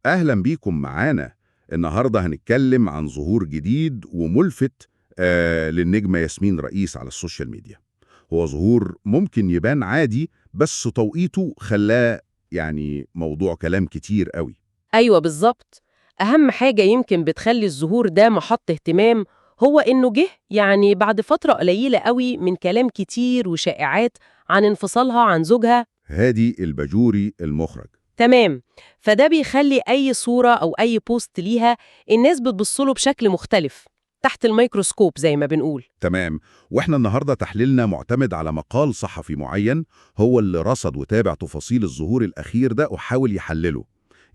أهلا بيكم معانا. النهاردة هنتكلم عن ظهور جديد وملفت للنجمة ياسمين رئيس على السوشيال ميديا. هو ظهور ممكن يبان عادي، بس توقيته خلاه يعني موضوع كلام كتير قوي. أيوة بالظبط. أهم حاجة يمكن بتخلي الظهور ده محط اهتمام هو إنه جه يعني بعد فترة قليلة قوي من كلام كتير وشائعات عن انفصالها عن زوجها. هادي الباجوري المخرج. تمام. فده بيخلي أي صورة أو أي بوست ليها الناس بتبصله بشكل مختلف تحت الميكروسكوب زي ما بنقول. تمام. واحنا النهاردة تحليلنا معتمد على مقال صحفي معين، هو اللي رصد وتابع تفاصيل الظهور الأخير ده وحاول يحلله.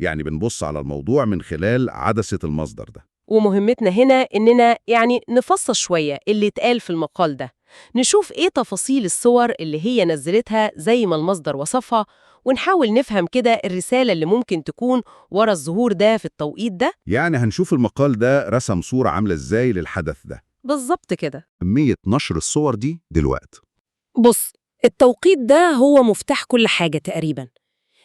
يعني بنبص على الموضوع من خلال عدسة المصدر ده. ومهمتنا هنا إننا يعني نفصل شوية اللي اتقال في المقال ده، نشوف إيه تفاصيل الصور اللي هي نزلتها زي ما المصدر وصفها، ونحاول نفهم كده الرسالة اللي ممكن تكون ورا الظهور ده في التوقيت ده. يعني هنشوف المقال ده رسم صورة عاملة ازاي للحدث ده. بالظبط كده. كمية نشر الصور دي دلوقتي. بص، التوقيت ده هو مفتاح كل حاجة تقريبا.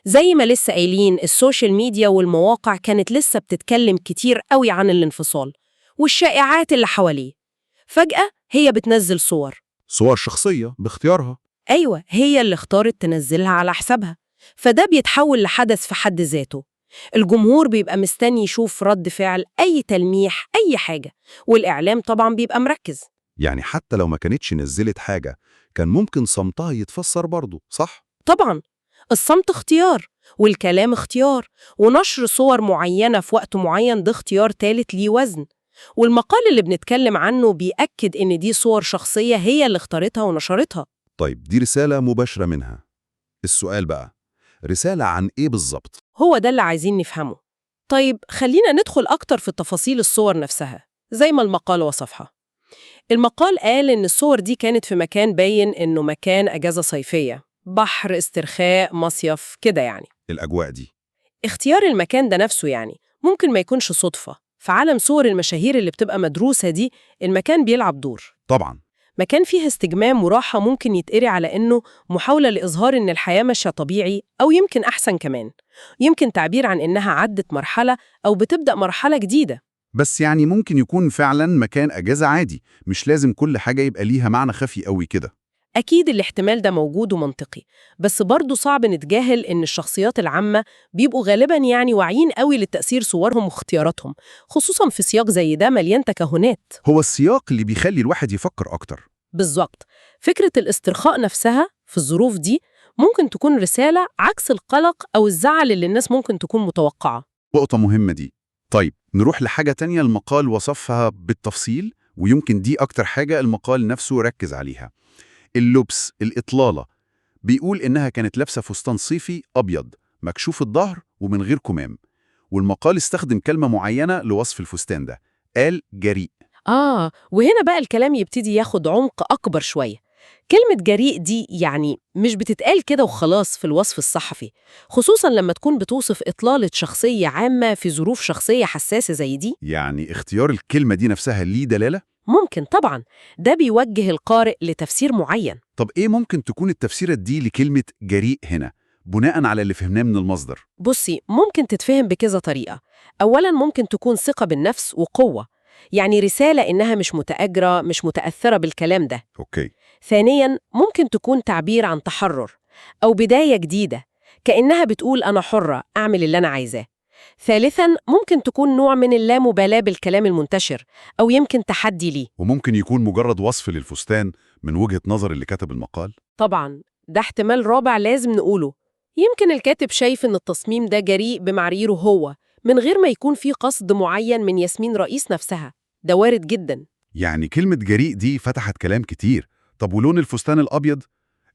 زي ما لسه قايلين، السوشيال ميديا والمواقع كانت لسه بتتكلم كتير قوي عن الانفصال والشائعات اللي حواليه. فجأة هي بتنزل صور شخصية باختيارها. أيوة، هي اللي اختارت تنزلها على حسابها، فده بيتحول لحدث في حد ذاته. الجمهور بيبقى مستني يشوف رد فعل، أي تلميح، أي حاجة، والإعلام طبعا بيبقى مركز. يعني حتى لو ما كانتش نزلت حاجة، كان ممكن صمتها يتفسر برضه، صح؟ طبعا الصمت اختيار، والكلام اختيار، ونشر صور معينة في وقت معين ده اختيار تالت ليه وزن. والمقال اللي بنتكلم عنه بيأكد إن دي صور شخصية هي اللي اختارتها ونشرتها. طيب دي رسالة مباشرة منها. السؤال بقى، رسالة عن إيه بالظبط؟ هو ده اللي عايزين نفهمه. طيب خلينا ندخل أكتر في تفاصيل الصور نفسها زي ما المقال وصفها. المقال قال إن الصور دي كانت في مكان باين إنه مكان أجازة صيفية، بحر، استرخاء، مصيف كده يعني. الأجواء دي. اختيار المكان ده نفسه يعني ممكن ما يكونش صدفة. في عالم صور المشاهير اللي بتبقى مدروسة دي، المكان بيلعب دور. طبعا. مكان فيه استجمام وراحة ممكن يتقري على إنه محاولة لإظهار إن الحياة ماشية طبيعي، أو يمكن أحسن كمان، يمكن تعبير عن إنها عدت مرحلة أو بتبدأ مرحلة جديدة. بس يعني ممكن يكون فعلا مكان أجازة عادي، مش لازم كل حاجة يبقى ليها معنى خفي قوي كده. أكيد الاحتمال ده موجود ومنطقي، بس برضه صعب نتجاهل إن الشخصيات العامة بيبقوا غالباً يعني واعيين قوي لتأثير صورهم واختياراتهم، خصوصاً في سياق زي ده مليان تكهنات. هو السياق اللي بيخلي الواحد يفكر أكتر. بالظبط. فكرة الاسترخاء نفسها في الظروف دي ممكن تكون رسالة عكس القلق أو الزعل اللي الناس ممكن تكون متوقعة. نقطة مهمة دي. طيب نروح لحاجة تانية المقال وصفها بالتفصيل، ويمكن دي أكتر حاجة المقال نفسه ركز عليها: اللبس، الإطلالة. بيقول إنها كانت لابسة فستان صيفي أبيض مكشوف الظهر ومن غير كمام، والمقال استخدم كلمة معينة لوصف الفستان ده، قال جريء. وهنا بقى الكلام يبتدي ياخد عمق أكبر شوية. كلمة جريء دي يعني مش بتتقال كده وخلاص في الوصف الصحفي، خصوصاً لما تكون بتوصف إطلالة شخصية عامة في ظروف شخصية حساسة زي دي. يعني اختيار الكلمة دي نفسها ليه دلالة؟ ممكن طبعاً، ده بيوجه القارئ لتفسير معين. طب إيه ممكن تكون التفسيرات دي لكلمة جريء هنا، بناء على اللي فهمناه من المصدر؟ بصي، ممكن تتفهم بكذا طريقة. أولاً ممكن تكون ثقة بالنفس وقوة، يعني رسالة إنها مش متأجرة، مش متأثرة بالكلام ده. أوكي. ثانياً ممكن تكون تعبير عن تحرر أو بداية جديدة، كأنها بتقول أنا حرة أعمل اللي أنا عايزاه. ثالثاً ممكن تكون نوع من اللامبالاة بالكلام المنتشر، أو يمكن تحدي ليه. وممكن يكون مجرد وصف للفستان من وجهة نظر اللي كتب المقال. طبعاً ده احتمال رابع لازم نقوله. يمكن الكاتب شايف إن التصميم ده جريء بمعاييره هو، من غير ما يكون فيه قصد معين من ياسمين رئيس نفسها. ده وارد جداً. يعني كلمة جريء دي فتحت كلام كتير. طب ولون الفستان الأبيض؟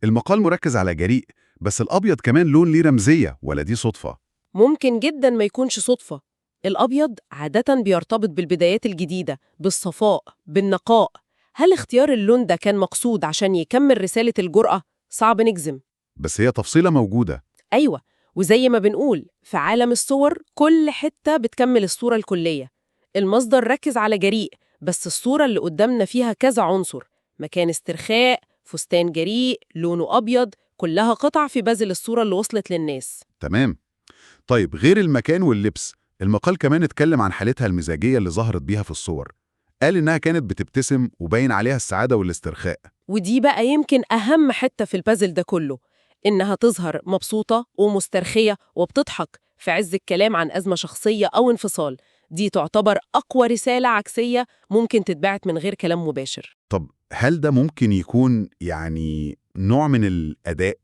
المقال مركز على جريء، بس الأبيض كمان لون ليه رمزية، ولا دي صدفة؟ ممكن جداً ما يكونش صدفة. الأبيض عادةً بيرتبط بالبدايات الجديدة، بالصفاء، بالنقاء. هل اختيار اللون ده كان مقصود عشان يكمل رسالة الجرأة؟ صعب نجزم. بس هي تفصيلة موجودة. أيوة، وزي ما بنقول في عالم الصور كل حتة بتكمل الصورة الكلية. المصدر ركز على جريء، بس الصورة اللي قدامنا فيها كذا عنصر: مكان استرخاء، فستان جريء، لونه أبيض، كلها قطع في بازل الصورة اللي وصلت للناس. تمام. طيب غير المكان واللبس، المقال كمان اتكلم عن حالتها المزاجية اللي ظهرت بيها في الصور. قال إنها كانت بتبتسم وباين عليها السعادة والاسترخاء. ودي بقى يمكن أهم حتة في البازل ده كله، إنها تظهر مبسوطة ومسترخية وبتضحك في عز الكلام عن أزمة شخصية أو انفصال. دي تعتبر أقوى رسالة عكسية ممكن تتبعت من غير كلام مباشر. طب هل ده ممكن يكون نوع من الأداء؟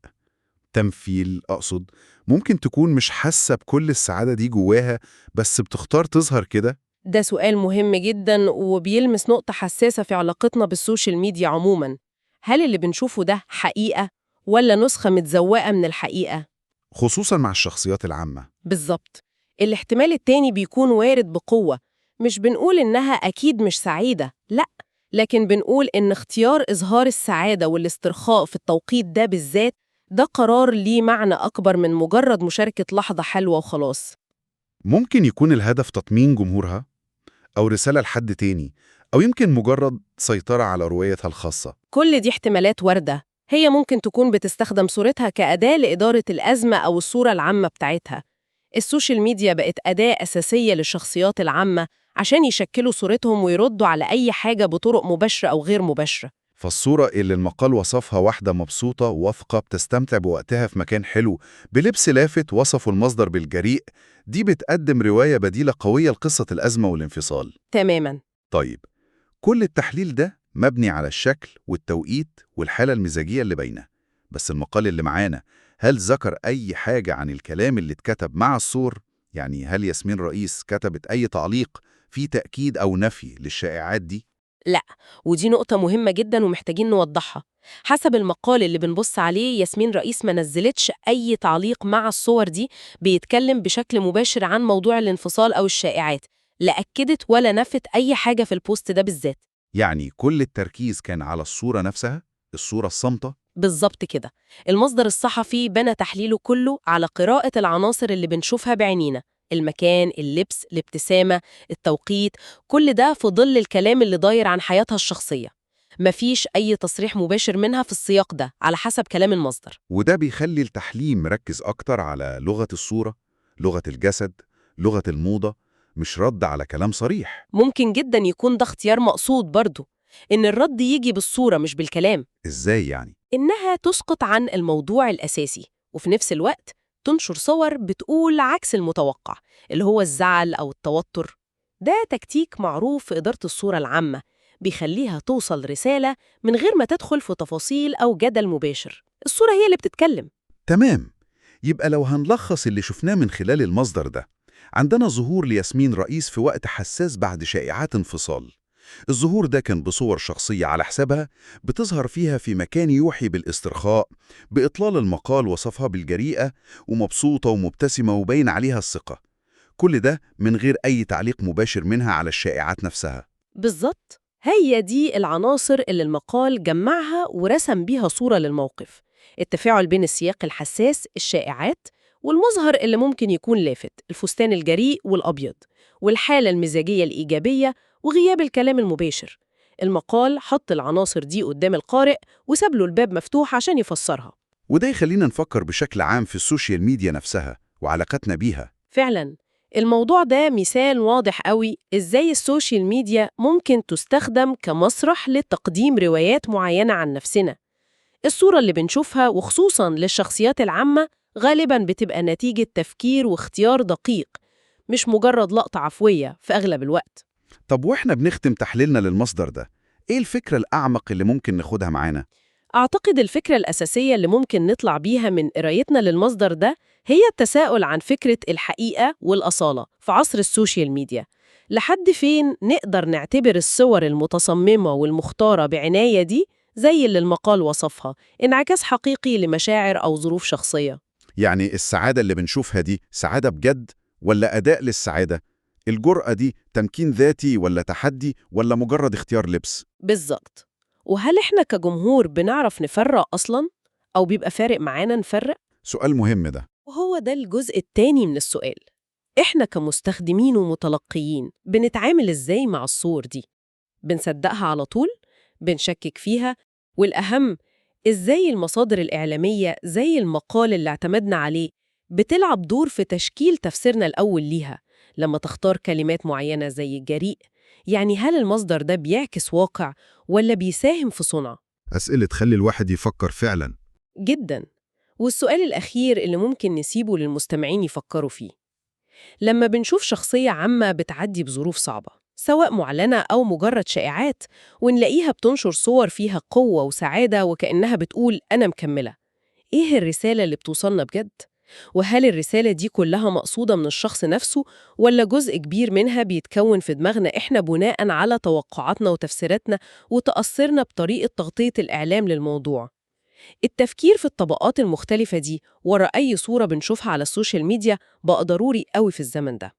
تمثيل أقصد. ممكن تكون مش حاسة بكل السعادة دي جواها، بس بتختار تظهر كده؟ ده سؤال مهم جدا وبيلمس نقطة حساسة في علاقتنا بالسوشيال ميديا عموما. هل اللي بنشوفه ده حقيقة ولا نسخة متزوقة من الحقيقة؟ خصوصا مع الشخصيات العامة. بالظبط. الاحتمال التاني بيكون وارد بقوة. مش بنقول إنها أكيد مش سعيدة، لأ، لكن بنقول إن اختيار إظهار السعادة والاسترخاء في التوقيت ده بالذات ده قرار ليه معنى أكبر من مجرد مشاركة لحظة حلوة وخلاص. ممكن يكون الهدف تطمين جمهورها، أو رسالة لحد تاني، أو يمكن مجرد سيطرة على روايتها الخاصة. كل دي احتمالات واردة. هي ممكن تكون بتستخدم صورتها كأداة لإدارة الأزمة أو الصورة العامة بتاعتها. السوشيال ميديا بقت أداة أساسية للشخصيات العامة عشان يشكلوا صورتهم ويردوا على أي حاجة بطرق مباشرة أو غير مباشرة. فالصورة اللي المقال وصفها واحدة مبسوطة واثقة بتستمتع بوقتها في مكان حلو بلبس لافت وصفه المصدر بالجريء، دي بتقدم رواية بديلة قوية لقصة الأزمة والانفصال. تماماً. طيب، كل التحليل ده مبني على الشكل والتوقيت والحالة المزاجية اللي باينة. بس المقال اللي معانا، هل ذكر أي حاجة عن الكلام اللي اتكتب مع الصور؟ هل ياسمين رئيس كتبت أي تعليق فيه تأكيد أو نفي للشائعات دي؟ لا، ودي نقطة مهمة جدا ومحتاجين نوضحها. حسب المقال اللي بنبص عليه، ياسمين رئيس ما نزلتش أي تعليق مع الصور دي بيتكلم بشكل مباشر عن موضوع الانفصال أو الشائعات. لا أكدت ولا نفت أي حاجة في البوست ده بالذات. كل التركيز كان على الصورة نفسها، الصورة الصامتة. بالظبط كده. المصدر الصحفي بنى تحليله كله على قراءة العناصر اللي بنشوفها بعينينا: المكان، اللبس، الابتسامة، التوقيت، كل ده في ظل الكلام اللي داير عن حياتها الشخصية. مفيش أي تصريح مباشر منها في السياق ده على حسب كلام المصدر. وده بيخلي التحليل مركز أكتر على لغة الصورة، لغة الجسد، لغة الموضة، مش رد على كلام صريح. ممكن جدا يكون ده اختيار مقصود برضه، إن الرد يجي بالصورة مش بالكلام. إزاي إنها تسقط عن الموضوع الأساسي وفي نفس الوقت تنشر صور بتقول عكس المتوقع، اللي هو الزعل أو التوتر. ده تكتيك معروف في إدارة الصورة العامة، بيخليها توصل رسالة من غير ما تدخل في تفاصيل أو جدل مباشر. الصورة هي اللي بتتكلم. تمام. يبقى لو هنلخص اللي شفناه من خلال المصدر ده، عندنا ظهور لياسمين رئيس في وقت حساس بعد شائعات انفصال. الظهور ده كان بصور شخصية على حسابها، بتظهر فيها في مكان يوحي بالاسترخاء. بإطلال المقال وصفها بالجريئة ومبسوطة ومبتسمة وبين عليها الثقة. كل ده من غير أي تعليق مباشر منها على الشائعات نفسها. بالظبط. هي دي العناصر اللي المقال جمعها ورسم بيها صورة للموقف: التفاعل بين السياق الحساس، الشائعات، والمظهر اللي ممكن يكون لافت، الفستان الجريء والأبيض، والحالة المزاجية الإيجابية، وغياب الكلام المباشر. المقال حط العناصر دي قدام القارئ وساب له الباب مفتوح عشان يفسرها. وده يخلينا نفكر بشكل عام في السوشيال ميديا نفسها وعلاقتنا بيها. فعلاً، الموضوع ده مثال واضح قوي إزاي السوشيال ميديا ممكن تستخدم كمسرح لتقديم روايات معينة عن نفسنا. الصورة اللي بنشوفها وخصوصاً للشخصيات العامة غالباً بتبقى نتيجة تفكير واختيار دقيق، مش مجرد لقطة عفوية في أغلب الوقت. طب وإحنا بنختم تحليلنا للمصدر ده، إيه الفكرة الأعمق اللي ممكن ناخدها معانا؟ أعتقد الفكرة الأساسية اللي ممكن نطلع بيها من قرايتنا للمصدر ده هي التساؤل عن فكرة الحقيقة والأصالة في عصر السوشيال ميديا. لحد فين نقدر نعتبر الصور المتصممة والمختارة بعناية دي، زي اللي المقال وصفها، انعكاس حقيقي لمشاعر أو ظروف شخصية؟ السعادة اللي بنشوفها دي سعادة بجد ولا أداء للسعادة؟ الجرأة دي تمكين ذاتي ولا تحدي ولا مجرد اختيار لبس؟ بالظبط. وهل إحنا كجمهور بنعرف نفرق أصلاً؟ أو بيبقى فارق معانا نفرق؟ سؤال مهم ده. وهو ده الجزء التاني من السؤال. إحنا كمستخدمين ومتلقيين بنتعامل إزاي مع الصور دي؟ بنصدقها على طول؟ بنشكك فيها؟ والأهم، إزاي المصادر الإعلامية زي المقال اللي اعتمدنا عليه بتلعب دور في تشكيل تفسيرنا الأول ليها؟ لما تختار كلمات معينة زي جريء، يعني هل المصدر ده بيعكس واقع ولا بيساهم في صنع؟ أسئلة تخلي الواحد يفكر فعلا. جداً. والسؤال الأخير اللي ممكن نسيبه للمستمعين يفكروا فيه، لما بنشوف شخصية عامة بتعدي بظروف صعبة سواء معلنة أو مجرد شائعات، ونلاقيها بتنشر صور فيها قوة وسعادة وكأنها بتقول أنا مكملة، إيه الرسالة اللي بتوصلنا بجد؟ وهل الرسالة دي كلها مقصودة من الشخص نفسه ولا جزء كبير منها بيتكون في دماغنا إحنا بناء على توقعاتنا وتفسيراتنا وتأثرنا بطريقة تغطية الإعلام للموضوع؟ التفكير في الطبقات المختلفة دي ورا أي صورة بنشوفها على السوشيال ميديا بقى ضروري قوي في الزمن ده.